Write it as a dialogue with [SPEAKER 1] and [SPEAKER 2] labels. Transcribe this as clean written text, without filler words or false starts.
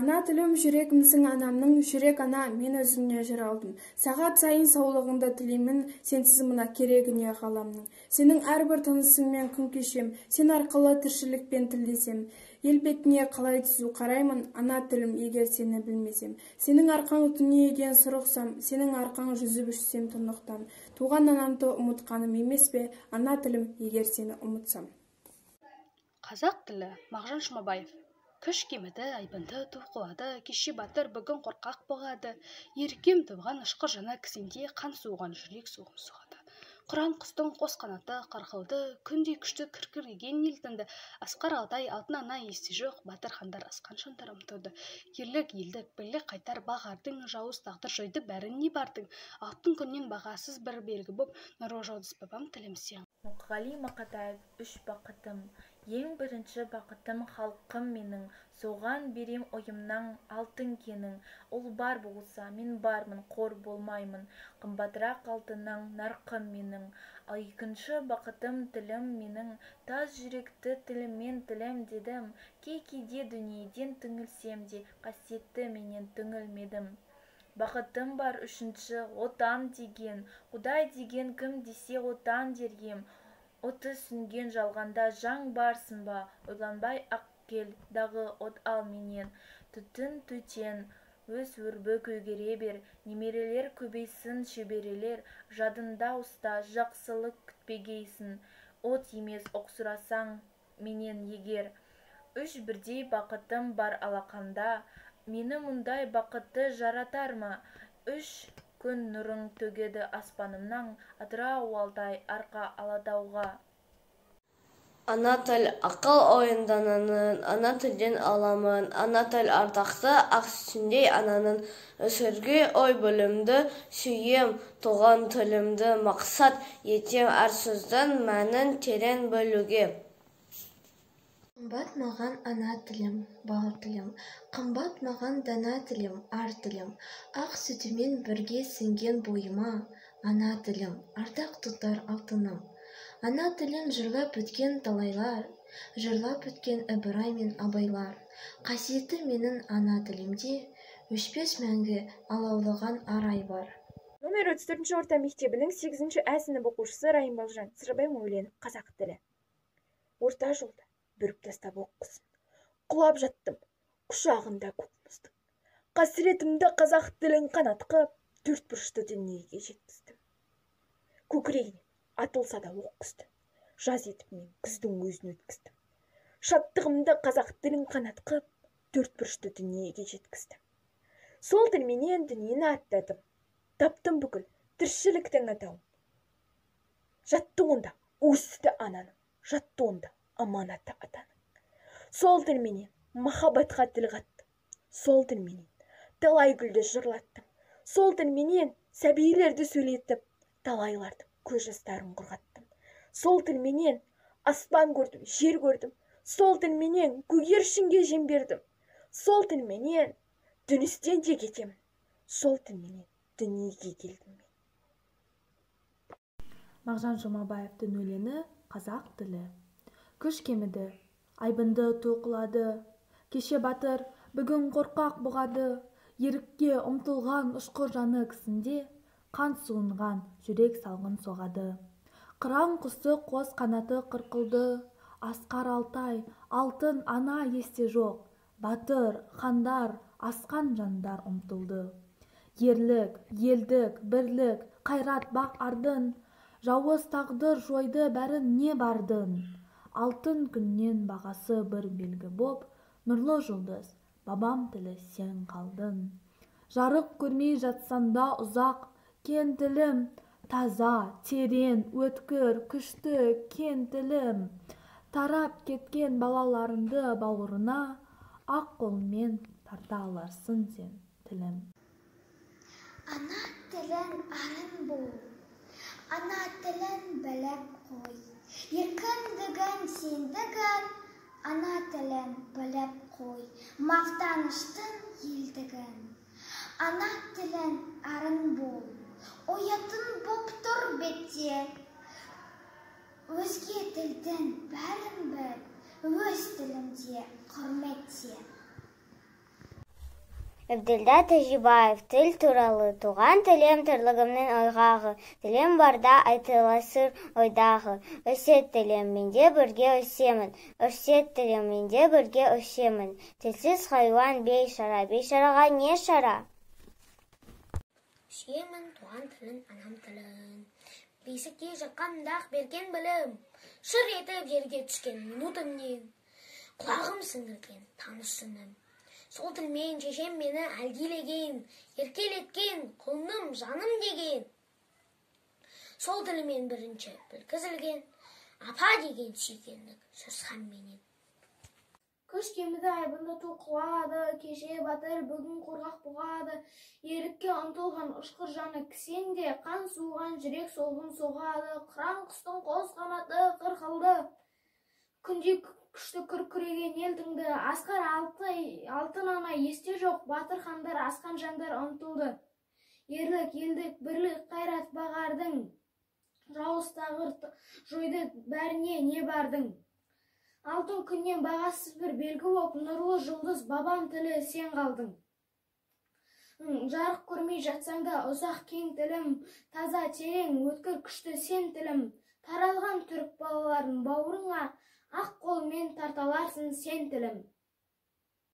[SPEAKER 1] Ана тілім жүрегімсің анамның, жүрек ана мен өзіңе жыр алдым. Сағат сайын саулығыңды тілеймін, сенсіз мына керегіне ғаламның. Сенің әрбір тынысыңмен күн кешем, сен арқылы тіршілікпен тілдесем. Ел бетіне қалай түзу қараймын, ана тілім егер сені білмесем. Сенің арқаң дүниеден сұрықсам, сенің арқаң жүзіп ішсем тұнықтан. Туған анамды ұмытқаным емес пе, ана тілім егер сені ұмытсам.
[SPEAKER 2] Қазақ тілі Мағжан Жұмабаев. Күш кемеді, айбынды туқылады, кеше батыр бүгін қорқақ бұғады. Еркем туған ұшқыр жана кісенде қан суыған жүрек соғым соғады. Құран құстың қос қанаты қырқылды, күндей күшті кіркіреген елтінді. Асқар Алтай алтын ана есте жоқ, батыр хандар асқан шандар ұмтылды. Ерлік, елдік, бірлік қайтар бағардың, жауыз тағдыр жойды бәрін не бардың. Алтын күннен бағасыз бір белгі боп, нұры жауыз бабам тілімсең.
[SPEAKER 3] Мұқағали Мақатаев, үш бақытым. Ең бірінші бақытым халқым менің, соған берем ойымнан алтын кенің. Ол бар болса, мен бармын, қор болмаймын, қымбатырақ алтыннан нарқым менің. Ал екінші бақытым тілім менің, таз жүректі тілімен тілім дедім. Кейде дүниеден түңілсем де, қасиетті менен түңілмедім. Бақытым бар үшінші, отан деген, Құдай деген кім десе отан дергем. Оты сүнген жалғанда жаң барсын ба, ойланбай ақ кел, дағы от ал менен. Түтін түтен, өз өрбі көгере бер, немерелер көбейсін шеберелер, жадында ұста, жақсылық күтпегейсін. От емес оқсырасаң менен егер. Үш бірдей бақытым бар алақанда, мені мұндай бақытты жаратар ма? Үш күн нұрың төгеді аспанымнан, Атырау Алтай арқа Алатауға.
[SPEAKER 4] Ана тіл ақыл ойындананын, ана тілден аламын, ана тіл ардақты ақ сүтіндей ананың. Өсірге ой бөлімді, сүйем туған тілімді, мақсат етем әр сөздің мәнін терең бөлуге.
[SPEAKER 5] Қымбат маған ана тілім, бал тілім, қымбат маған дана тілім, ар тілім, ақ сүтімен бірге сіңген бойыма, ана тілім, ардақ тұтар алтыным. Ана тілім жырлап өткен талайлар, жырлап өткен Ыбырай мен Абайлар. Қасиеті менің ана тілімде, өшпес мәңгі алаулаған арай бар.
[SPEAKER 6] Номер 34 орта мектебінің 8 А сынып оқушысы Райым Балжан, Сырбай Мәуленов, қазақ тілі. Орта жолда бүріп тастап оққысын. Құлап жаттым, құшағында көк мұздың. Қасіретімді қазақ тілін қанатқып, төрт бұрышты дүниеге жеткіздім. Көкірегінен атылса да оққызды, жаз етіп мен күздің өзін өткіздім. Шаттығымды қазақ тілін қанатқып, төрт бұрышты дүниеге жеткіздім. Сол тілменен дүниені аттадым, таптым бүкіл тіршіліктің атауын. Жатты онда өсті ананың, жатты онда аманаты атаның. Сол тілменен махаббатқа тіл қаттым, сол тілменен талай гүлді жырлаттым, сол тілменен сәбилерді сөйлетіп, талайлардың көз жастарын құрғаттым. Сол тілменен аспан көрдім, жер көрдім, сол тілменен көгершінге жем бердім, сол тілменен дүністен де кетемін, сол тілменен дүниеге келдім мен.
[SPEAKER 7] Мағжан Жұмабаевтың өлеңі қазақ тілі. Күш кеміді, айбынды тоқылады, кеше батыр бүгін қорқақ бұғады. Ерікке ұмтылған ұшқыр жаны кісінде, қан суынған жүрек салғын соғады. Қыран құсы қос қанаты қырқылды, Асқар Алтай алтын ана есте жоқ, батыр хандар асқан жандар ұмтылды. Ерлік, елдік, бірлік, қайрат бақ ардың, жауыз тағдыр жойды бәрін не бардың. Алтын күннен бағасы бір белгі боп, нұрлы жұлдыз, бабам тілі сен қалдың. Жарық көрмей жатсанда ұзақ, кен тілім, таза, терен, өткір, күшті, кен тілім. Тарап кеткен балаларыңды бауырына, ақ қолмен тарта аларсың сен тілім.
[SPEAKER 8] Ана тілін арын бол, ана тілін біліп қой. Еркіндігін сендігін, ана тілін біліп қой. Мақтаныштың елдігін, ана тілін арын бол. Оятын боп тұр бетте, өзге тілдің бәрін біл, өз тілінде құрметте.
[SPEAKER 9] Әбділда Тәжібаев. Тіл туралы. Туған тілем тірлігімнің ойғағы, тілем барда айтыласыр ойдағы. Өсет тілем менде бірге өсемін, өсет тілем менде бірге өсемін. Тілсіз хайуан бейшара, бейшараға не шара?
[SPEAKER 10] Сүйемін туған тілін, анам тілін. Бесікке жаққандақ берген білім, шыр етіп жерге түскен минутымнен. Құлағым сіңірген таныс үнім. Сол тілмен шешем мені әлдилеген, еркелеткен, құлыным, жаным деген. Сол тілмен бірінші білгізілген, апа деген сүйгендік сөз ханменен.
[SPEAKER 1] Күш кеміді айбынды тоқылады, кеше батыр бүгін қорғақ бұғады. Ерікке ұмтылған ұшқыр жаны кісенде, қан суыған жүрек солғын соғады. Қыран құстың қос қанаты қырқылды, күнде күшті күркіреген елдіңді. Асқар алтын ана есте жоқ, батыр хандар асқан жандар ұмтылды. Ерлік, елдік, бірлік, қайрат бағардың, жауыз тағыр жойды бәріне не бардың. Алтын күннен бағасыз бір белгі боп, нұрлы жұлдыз бабам тілі сен қалдың. Жарық көрмей жатсаң да ұзақ кең тілім, таза терең өткір күшті сен тілім. Таралған түрік балаларын бауырыңа, ақ қолмен тарталарсың сен тілім.